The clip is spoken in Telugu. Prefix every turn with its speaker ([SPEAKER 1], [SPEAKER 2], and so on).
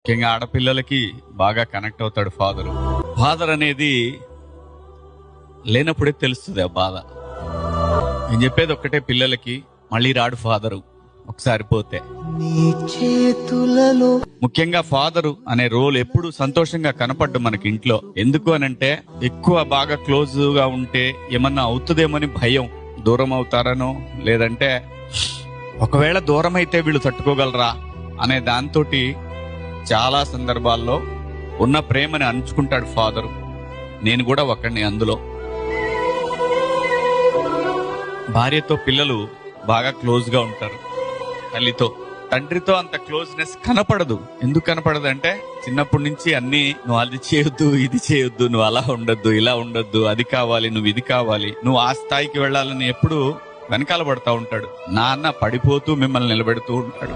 [SPEAKER 1] ముఖ్యంగా ఆడపిల్లలకి బాగా కనెక్ట్ అవుతాడు ఫాదరు. ఫాదర్ అనేది లేనప్పుడే తెలుస్తుంది ఆ బాధ. నేను చెప్పేది ఒక్కటే, పిల్లలకి మళ్ళీ రాడు ఫాదరు ఒకసారి పోతే. ముఖ్యంగా ఫాదరు అనే రోల్ ఎప్పుడు సంతోషంగా కనపడ్డు మనకి ఇంట్లో. ఎందుకు అనంటే, ఎక్కువ బాగా క్లోజ్ గా ఉంటే ఏమన్నా అవుతుందేమని భయం. దూరం అవుతారనో, లేదంటే ఒకవేళ దూరం అయితే వీళ్ళు తట్టుకోగలరా అనే దాంతో చాలా సందర్భాల్లో ఉన్న ప్రేమని అంచుకుంటాడు ఫాదరు. నేను కూడా ఒకడిని అందులో. భార్యతో పిల్లలు బాగా క్లోజ్ గా ఉంటారు, తల్లితో. తండ్రితో అంత క్లోజ్నెస్ కనపడదు. ఎందుకు కనపడదు అంటే, చిన్నప్పటి నుంచి అన్ని నువ్వు అది చేయొద్దు, ఇది చేయొద్దు, నువ్వు అలా ఉండొద్దు, ఇలా ఉండొద్దు, అది కావాలి, నువ్వు ఇది కావాలి, నువ్వు ఆ స్థాయికి వెళ్ళాలని ఎప్పుడు వెనకాల పడతా ఉంటాడు. నాన్న పడిపోతూ మిమ్మల్ని నిలబెడుతూ ఉంటాడు.